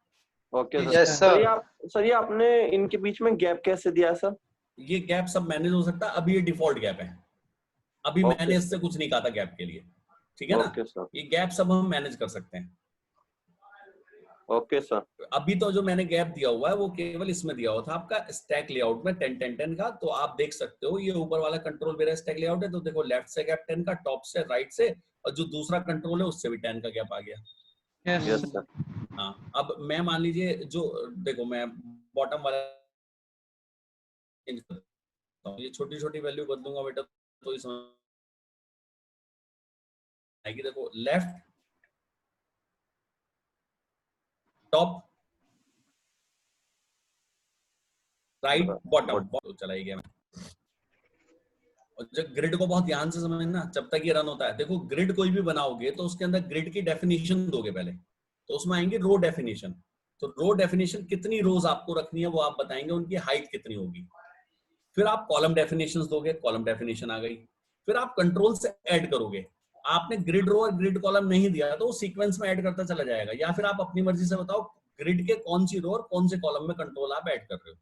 ओके जी सर। Yes sir sir. ये आप सर ये आपने इनके बीच में गैप कैसे दिया सर? ये गैप सब मैनेज हो सकता है। अभी ये डिफॉल्ट गैप है, अभी ओके मैंने सर। इससे कुछ नहीं कहा था गैप के लिए। ठीक है ना? Okay sir. ये गैप सब हम मैनेज कर सकते हैं। Okay sir. अभी तो जो मैंने गैप दिया हुआ है वो केवल इसमें दिया हुआ था आपका स्टैक लेआउट में 10 10 10 का। तो आप देख सकते हो ये ऊपर वाला कंट्रोल मेरा स्टैक लेआउट है, तो देखो लेफ्ट से गैप 10 का, टॉप से राइट से, और जो दूसरा कंट्रोल है उससे भी 10 का गैप आ गया। Yes yes sir. सर। हाँ, अब मैं मान लीजिए जो, देखो मैं बॉटम वाला चेंज करता हूँ, ये छोटी छोटी वैल्यू कर दूंगा बेटा तो इसमें आएगी। देखो लेफ्ट, टॉप, राइट, बॉटम, तो चला ही गया मैं। और जब ग्रिड को बहुत ध्यान से समझना जब तक ये रन होता है। देखो ग्रिड कोई भी बनाओगे तो उसके अंदर ग्रिड की डेफिनेशन दोगे पहले, तो उसमें आएंगे रो डेफिनेशन। तो रो डेफिनेशन कितनी रोज आपको रखनी है वो आप बताएंगे, उनकी हाइट कितनी होगी। फिर आप कॉलम डेफिनेशंस दोगे, कॉलम डेफिनेशन आ गई। फिर आप कंट्रोल से ऐड करोगे। आपने ग्रिड रो और ग्रिड कॉलम नहीं दिया तो वो सीक्वेंस में ऐड करता चला जाएगा, या फिर आप अपनी मर्जी से बताओ ग्रिड के कौन सी रो और कौन से कॉलम में कंट्रोल आप ऐड कर रहे हो।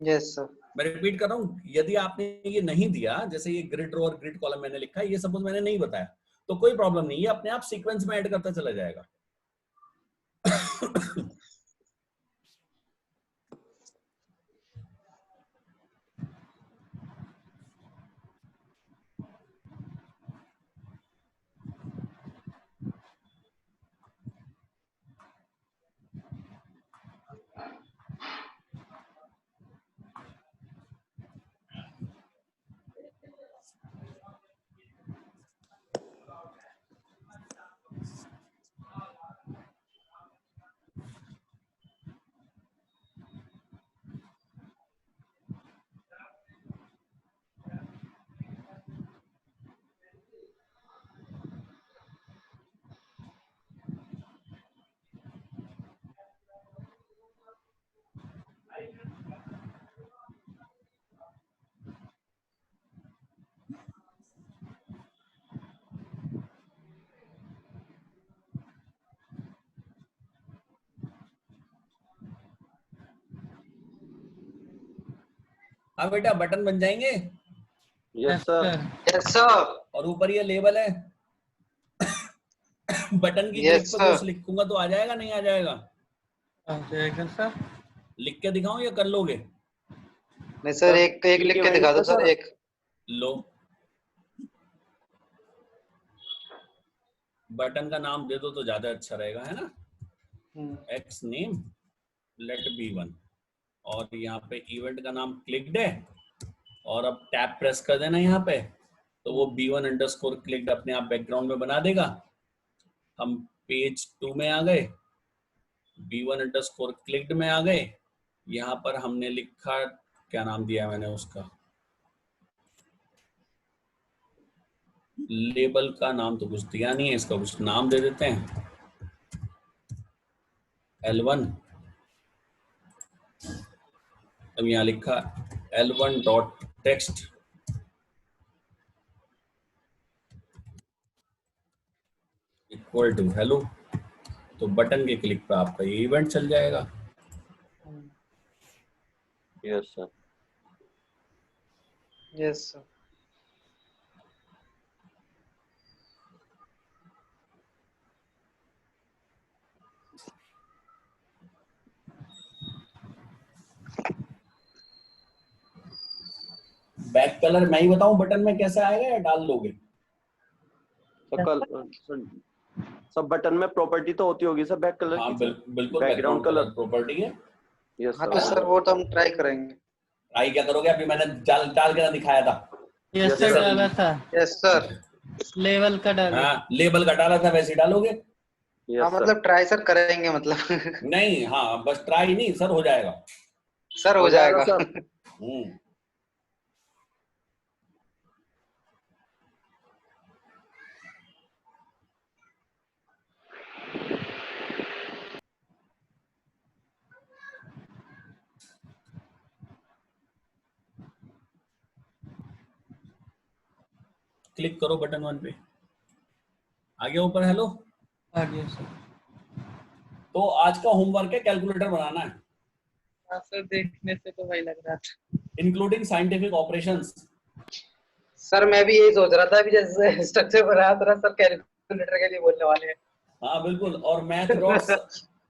Yes sir. मैं रिपीट कर रहा हूँ, यदि आपने ये नहीं दिया, जैसे ये ग्रिड रो और ग्रिड कॉलम मैंने लिखा है, ये सपोज मैंने नहीं बताया, तो कोई प्रॉब्लम नहीं है, अपने आप सीक्वेंस में ऐड करता चला जाएगा। अब बेटा बटन बन जाएंगे, yes yes sir. Sir. Yes sir. और ऊपर ये लेबल है। बटन की क्लिक यस पे कुछ सर। लिखूंगा तो आ जाएगा, नहीं आ जाएगा? आ जाएगा सर। लिख के दिखाऊं या कर लोगे? नहीं सर, एक एक ठीक लिख है के वहीं दिखा दो पे सर, सर। एक। लो, बटन का नाम दे दो तो ज्यादा अच्छा रहेगा, है ना? X name let B one, और यहाँ पे इवेंट का नाम क्लिक्ड है, और अब टैब प्रेस कर देना यहाँ पे, तो वो B1 अंडरस्कोर क्लिक्ड अपने आप बैकग्राउंड में बना देगा। हम पेज 2 में आ गए, B1 अंडरस्कोर क्लिक्ड में आ गए। यहाँ पर हमने लिखा, क्या नाम दिया मैंने उसका, लेबल का नाम तो कुछ दिया नहीं है, इसका कुछ नाम दे देते हैं, L1। अब यहाँ लिखा L1 dot text equal to hello. तो बटन के क्लिक पे आपका ये इवेंट चल जाएगा। Yes sir. Yes sir. Colour मैं ही बताऊं बटन में कैसे आएगा या डाल लोगे? सब बटन में प्रॉपर्टी तो होती होगी सर, बैक कलर हाँ की। बिल्कुल बैकग्राउंड कलर प्रॉपर्टी है। यस हाँ तो सर। सर वो तो हम ट्राई करेंगे। ट्राई क्या करोगे? अभी मैंने डाल के ना दिखाया था। Yes Yes, sir sir. डाला था, यस सर। लेवल का डाला। हाँ लेबल का डाला था, वैसे ही डालोगे। हाँ यस सर, मतलब ट्राई सर करेंगे मतलब। नहीं हाँ बस ट्राई नहीं सर, हो जाएगा। सर हो हो जाएगा जाएगा। सर। हम्म। क्लिक करो बटन 1 पे, आगे ऊपर हेलो। आ गया सर। तो आज का होमवर्क है कैलकुलेटर बनाना है, हाँ सर, देखने से तो वही लग रहा था। Including scientific operations. सर मैं भी यही सोच रहा था, अभी जैसे स्ट्रक्चर बनाया था सर, कैलकुलेटर के लिए बोलने वाले हैं। हाँ बिल्कुल। और मैथ डॉट्स,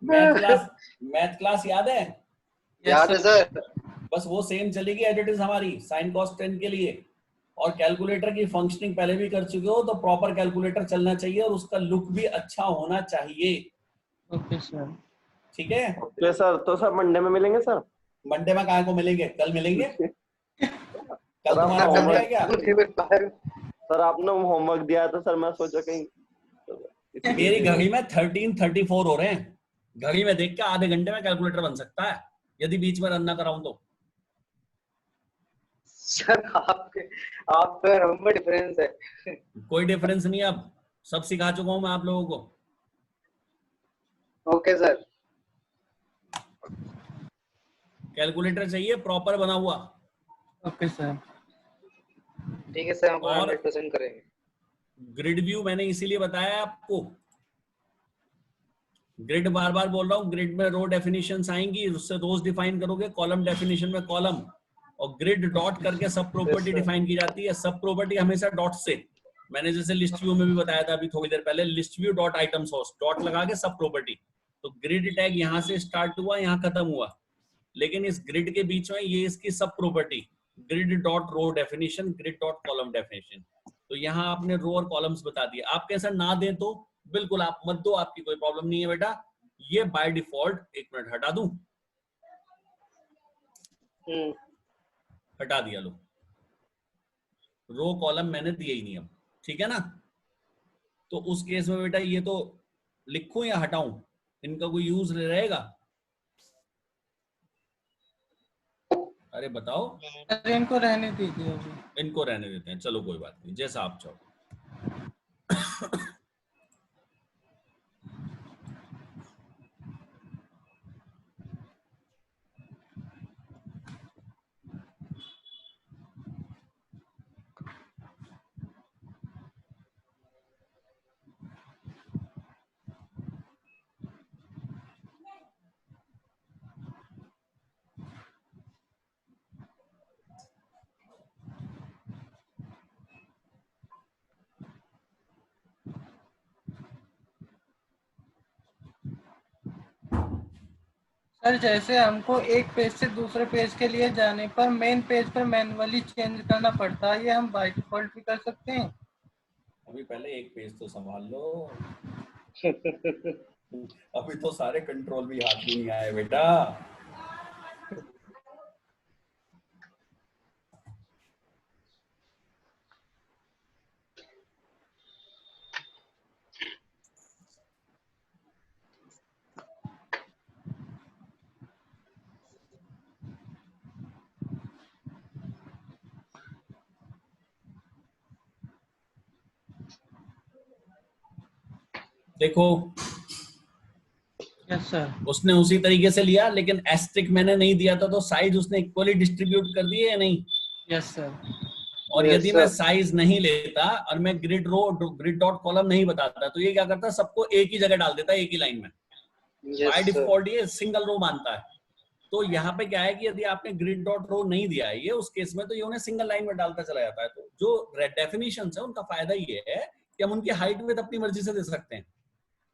मैथ क्लास याद है? याद है सर। बस वो सेम चलेगी एज इट इज हमारी साइन कॉस टेन के लिए। और कैलकुलेटर की फंक्शनिंग पहले भी कर चुके हो, तो प्रॉपर कैलकुलेटर चलना चाहिए और उसका लुक भी अच्छा होना चाहिए। Okay sir. ठीक है? Okay sir. तो सर मंडे में मिलेंगे सर? मंडे में कहाँ को मिलेंगे? कल मिलेंगे। कल सर तुम्हारा आपने होमवर्क है क्या? सर आपने होमवर्क दिया था सर, मैं सोचा कहीं मेरी घड़ी में 13:34 हो रहे हैं। घड़ी में देख के आधे घंटे में कैलकुलेटर बन सकता है, यदि बीच में रन ना कराऊं तो। सर आपके आपका नंबर डिफरेंस है। कोई डिफरेंस नहीं है, अब सब सिखा चुका हूं मैं आप लोगों को। Okay sir. कैलकुलेटर चाहिए प्रॉपर बना हुआ। Okay sir. ठीक है सर, हम और 100% करेंगे। ग्रिड व्यू मैंने इसीलिए बताया आपको। ग्रिड बार बार बोल रहा हूँ, ग्रिड में रो डेफिनेशंस आएंगी, उससे रोज डिफाइन करोगे, कॉलम डेफिनेशन में कॉलम, और ग्रिड डॉट करके सब प्रॉपर्टी sir. डिफाइन की जाती है। सब प्रॉपर्टी हमेशा डॉट से, मैंने जैसे लिस्ट व्यू में भी बताया था अभी थोड़ी देर पहले, list view dot item source, dot लगा के सब प्रॉपर्टी। तो ग्रिड टैग यहाँ से स्टार्ट हुआ, यहाँ खत्म हुआ, लेकिन इस ग्रिड के बीच में ये इसकी सब property, grid dot row definition, grid dot column definition. तो यहाँ आपने रो और कॉलम्स बता दिए। आप कैसा ना दें तो बिल्कुल आप मत दो, आपकी कोई प्रॉब्लम नहीं है बेटा। ये बाय डिफॉल्ट, एक मिनट हटा दूं, हटा दिया, लो रो कॉलम मैंने दिए ही नहीं अब, ठीक है ना। तो उस केस में बेटा ये तो लिखूं या हटाऊं, इनका कोई यूज रहेगा? अरे बताओ। अरे इनको रहने दीजिए अभी। इनको रहने देते हैं, चलो कोई बात नहीं, जैसा आप चाहो। सर जैसे हमको एक पेज से दूसरे पेज के लिए जाने पर मेन पेज पर मैनुअली चेंज करना पड़ता है, ये हम बाय डिफॉल्ट भी कर सकते हैं? अभी पहले एक पेज तो संभाल लो। अभी तो सारे कंट्रोल भी हाथ में नहीं आए बेटा। देखो यस सर। उसने उसी तरीके से लिया, लेकिन एस्ट्रिक मैंने नहीं दिया था, तो साइज उसने इक्वली डिस्ट्रीब्यूट कर दिए या नहीं? Yes sir. और Yes, यदि मैं sir. साइज नहीं लेता और मैं ग्रिड रो ग्रिड डॉट कॉलम नहीं बताता, तो ये क्या करता, सबको एक ही जगह डाल देता, एक ही लाइन में। Yes, bye sir. डिफॉल्ट ये सिंगल रो मानता है। तो यहाँ पे क्या है कि यदि आपने ग्रिड डॉट रो नहीं दिया है ये उस केस में, तो ये उन्हें सिंगल लाइन में डालता चला जाता है। तो जो डेफिनेशन है उनका फायदा ये है कि हम उनकी हाइट विड्थ अपनी मर्जी से दे सकते हैं,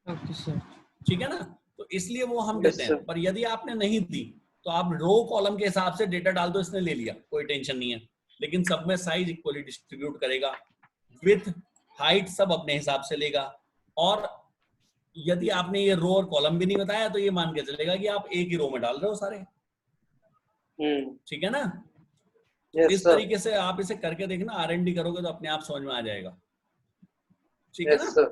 ओके सर। ठीक है ना। तो इसलिए वो हम Yes, देते हैं। sir. पर यदि आपने नहीं दी तो आप रो कॉलम के हिसाब से डेटा डाल दो, इसने ले लिया, कोई टेंशन नहीं है। लेकिन सब में साइज इक्वली डिस्ट्रीब्यूट करेगा, विथ हाइट सब अपने हिसाब से लेगा। और यदि आपने ये रो और कॉलम भी नहीं बताया तो ये मान के चलेगा कि आप एक ही रो में डाल रहे हो सारे, ठीक है ना। इस तरीके से आप इसे करके देखना, R&D करोगे तो अपने आप समझ में आ जाएगा, ठीक है ना।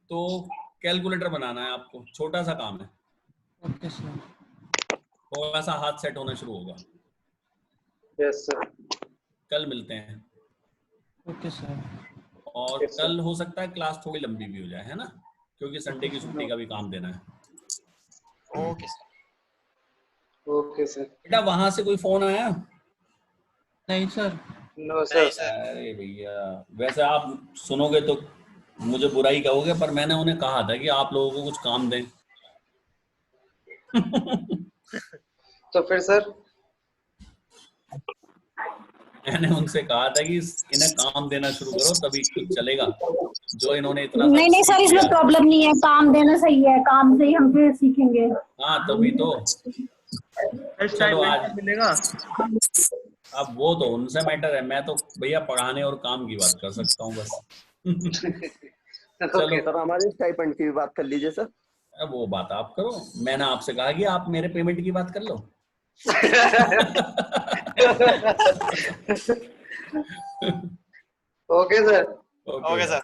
तो कैलकुलेटर बनाना है आपको, छोटा सा काम है, ओके सर। थोड़ा सा हाथ सेट होना शुरू होगा। Yes sir. कल मिलते हैं। Okay sir. और कल हो सकता है क्लास थोड़ी लंबी भी हो जाए, है ना, क्योंकि संडे की छुट्टी का भी काम देना है। Okay sir. Okay sir. बेटा वहां से कोई फोन आया? नहीं सर। No sir. अरे भैया, वैसे आप सुनोगे तो मुझे बुरा ही कहोगे, पर मैंने उन्हें कहा था कि आप लोगों को कुछ काम दें। तो फिर सर मैंने उनसे कहा था कि इन्हें काम देना शुरू करो तभी कुछ चलेगा, जो इन्होंने इतना नहीं नहीं सर, इसमें प्रॉब्लम नहीं है, काम देना सही है, काम से ही हम फिर सीखेंगे। हाँ तभी तो। चलो आज मिलेगा। अब वो तो उनसे मैटर है, मैं तो भैया पढ़ाने और काम की बात कर सकता हूँ बस। चलो सर हमारे स्टाइपेंड की भी बात कर लीजिए सर। अब वो बात आप करो, मैंने आपसे कहा कि आप मेरे पेमेंट की बात कर लो। Okay sir. Okay sir.